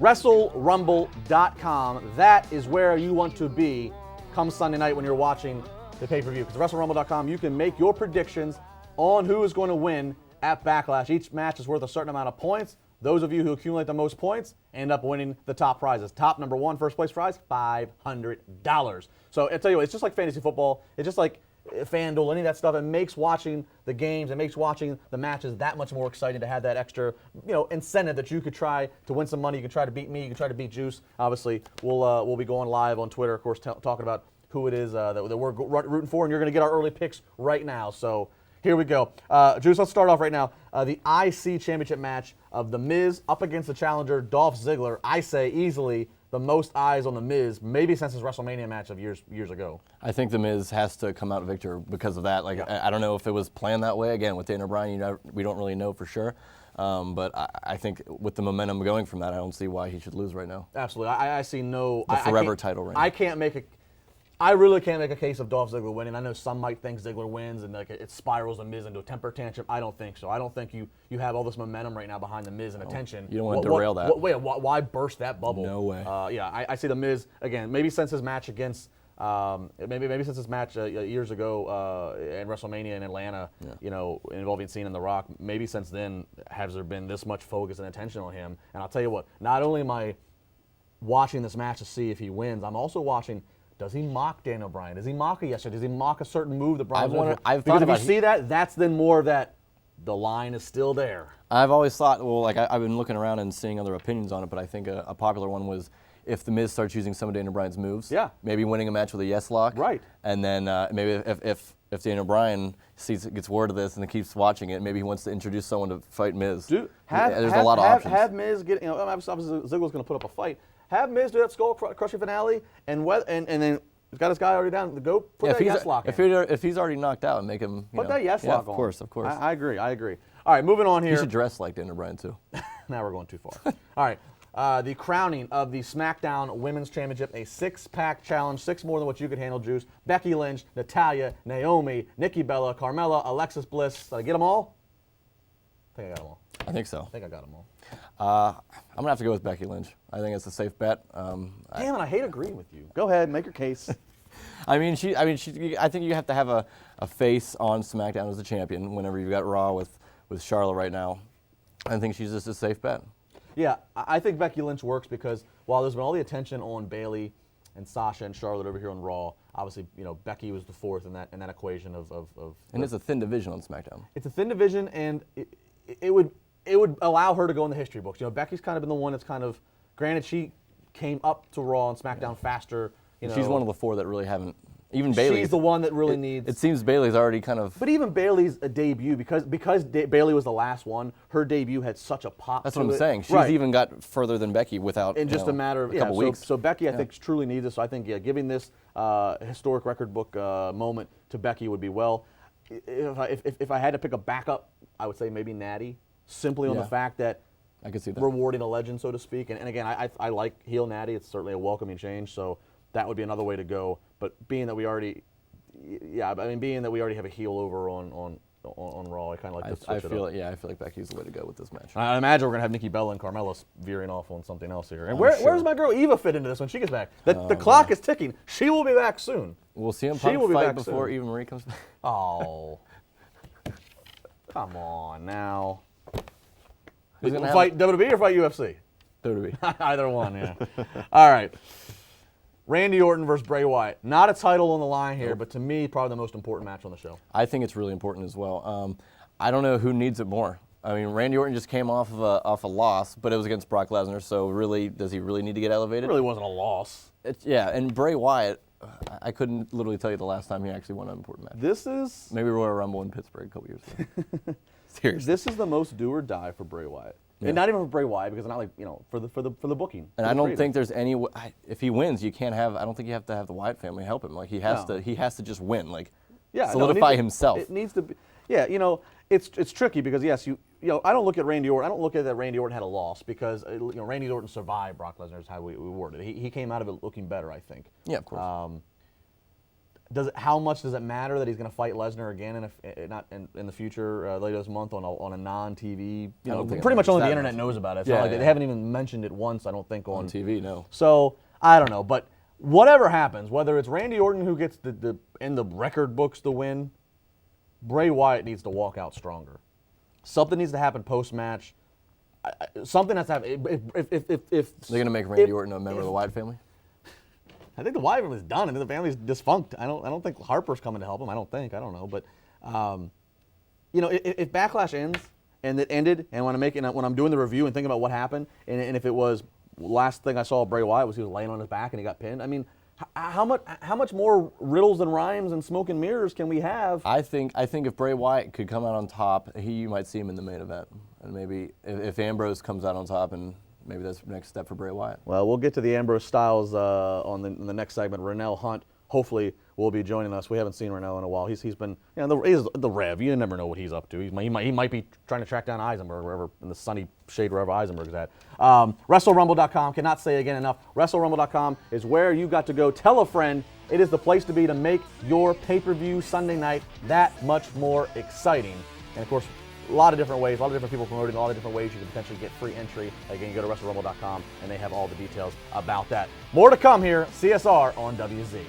WrestleRumble.com. That is where you want to be come Sunday night when you're watching the pay-per-view. Because WrestleRumble.com, you can make your predictions on who is going to win at Backlash. Each match is worth a certain amount of points. Those of you who accumulate the most points end up winning the top prizes. Top number one, first place prize, $500. So I tell you what, it's just like fantasy football. It's just like FanDuel, any of that stuff. It makes watching the games, it makes watching the matches that much more exciting to have that extra, incentive that you could try to win some money. You can try to beat me. You can try to beat Juice. Obviously, we'll be going live on Twitter, of course, talking about who it is that we're rooting for, and you're going to get our early picks right now. So here we go. Juice, let's start off right now. The IC Championship match of The Miz up against the challenger, Dolph Ziggler. I say easily the most eyes on The Miz, maybe since his WrestleMania match of years ago. I think The Miz has to come out victor because of that. I don't know if it was planned that way. Again, with Daniel Bryan, we don't really know for sure. But I think with the momentum going from that, I don't see why he should lose right now. Absolutely. I see no... The forever title reign. I really can't make a case of Dolph Ziggler winning. I know some might think Ziggler wins and it spirals The Miz into a temper tantrum. I don't think so. I don't think you have all this momentum right now behind The Miz and attention. You don't want to derail that. Why burst that bubble? No way. I see The Miz, again, maybe since his match against, maybe since his match years ago in WrestleMania in Atlanta, involving Cena and The Rock, maybe since then has there been this much focus and attention on him. And I'll tell you what, not only am I watching this match to see if he wins, I'm also watching... Does he mock Daniel Bryan? Does he mock it yesterday? Does he mock a certain move that Bryan does? Because if you see that, that's then more of that the line is still there. I've always thought, I've been looking around and seeing other opinions on it, but I think a popular one was if The Miz starts using some of Daniel Bryan's moves, maybe winning a match with a yes lock. Right. And then maybe if Daniel Bryan gets word of this and keeps watching it, maybe he wants to introduce someone to fight Miz. There's a lot of options. Have Miz get, obviously Ziggler's going to put up a fight. Have Miz do that skull-crushing finale, and then he's got his guy already down. Go put that yes lock in. If he's already knocked out, make him put that yes lock on. Of course. I agree. All right, moving on here. He should dress like Daniel Bryan too. Now we're going too far. All right, the crowning of the Smackdown Women's Championship, a six-pack challenge, six more than what you could handle, Juice. Becky Lynch, Natalya, Naomi, Nikki Bella, Carmella, Alexis Bliss. Did I get them all? I think I got them all. I think so. I think I got them all. I'm gonna have to go with Becky Lynch. I think it's a safe bet. Damn it! I hate agreeing with you. Go ahead, make your case. I think you have to have a face on SmackDown as a champion. Whenever you've got Raw with Charlotte right now, I think she's just a safe bet. Yeah, I think Becky Lynch works because while there's been all the attention on Bayley and Sasha and Charlotte over here on Raw, obviously Becky was the fourth in that equation of. And it's a thin division on SmackDown. It's a thin division, and it would allow her to go in the history books. Becky's kind of been the one that's kind of, granted, she came up to Raw and SmackDown faster. She's one of the four that really haven't. Even Bayley. She's the one that really needs. It seems Bayley's already kind of. But even Bayley's debut, because Bayley was the last one, her debut had such a pop. That's what I'm saying. She's even got further than Becky without. In just a matter of a couple weeks. So Becky, I think, truly needs it. So I think, giving this historic record book moment to Becky would be well. If I had to pick a backup, I would say maybe Natty. Simply on the fact that I could see that. Rewarding a legend, so to speak. And again, I like heel Natty. It's certainly a welcoming change, so that would be another way to go. But being that we already have a heel over on Raw, I kind of like to switch it up. I feel like Becky's the way to go with this match. I imagine we're going to have Nikki Bella and Carmella veering off on something else here. And where's my girl Eva fit into this when she gets back? The clock is ticking. She will be back soon. We'll see him fight before Eva Marie comes back. Oh. Come on now. Who's going to fight WWE or fight UFC? WWE. Either one, yeah. All right. Randy Orton versus Bray Wyatt. Not a title on the line here, but to me, probably the most important match on the show. I think it's really important as well. I don't know who needs it more. I mean, Randy Orton just came off of a loss, but it was against Brock Lesnar, so really, does he really need to get elevated? It really wasn't a loss. And Bray Wyatt, I couldn't literally tell you the last time he actually won an important match. This is... Maybe Royal Rumble in Pittsburgh a couple years ago. Seriously. This is the most do or die for Bray Wyatt. Yeah. And not even for Bray Wyatt, because not for the booking. And I don't think there's any if he wins, I don't think you have to have the Wyatt family help him. Like he has to just win. Like solidify himself. It needs to be. Yeah, it's tricky because yes, I don't look at Randy Orton. I don't look at that Randy Orton had a loss because Randy Orton survived Brock Lesnar is how we worded it. He came out of it looking better, I think. Yeah, of course. How much does it matter that he's going to fight Lesnar again in the future later this month on a non-TV? Pretty much only the internet knows about it. It's not like they haven't even mentioned it once. I don't think on TV. No. So I don't know, but whatever happens, whether it's Randy Orton who gets in the record books the win, Bray Wyatt needs to walk out stronger. Something needs to happen post-match. Something has to happen. If they're going to make Randy Orton a member of the Wyatt family. I think the Wyatt family's done. I think the family's defunct. I don't think Harper's coming to help him. I don't know. But if Backlash ends and it ended, and when I'm doing the review and thinking about what happened, and if it was last thing I saw of Bray Wyatt was he was laying on his back and he got pinned. I mean, how much more riddles and rhymes and smoke and mirrors can we have? I think if Bray Wyatt could come out on top, you might see him in the main event, and maybe if Ambrose comes out on top and. Maybe that's the next step for Bray Wyatt. Well, we'll get to the Ambrose Styles in the next segment. Rennell Hunt, hopefully, will be joining us. We haven't seen Rennell in a while. He's been, he's the Rev. You never know what he's up to. He might be trying to track down Eisenberg wherever in the sunny shade wherever Eisenberg's at. WrestleRumble.com, cannot say again enough. WrestleRumble.com is where you got to go. Tell a friend. It is the place to be to make your pay-per-view Sunday night that much more exciting. And of course, a lot of different ways, a lot of different people promoting, a lot of different ways you can potentially get free entry. Again, go to WrestleRumble.com, and they have all the details about that. More to come here, CSR on WZ.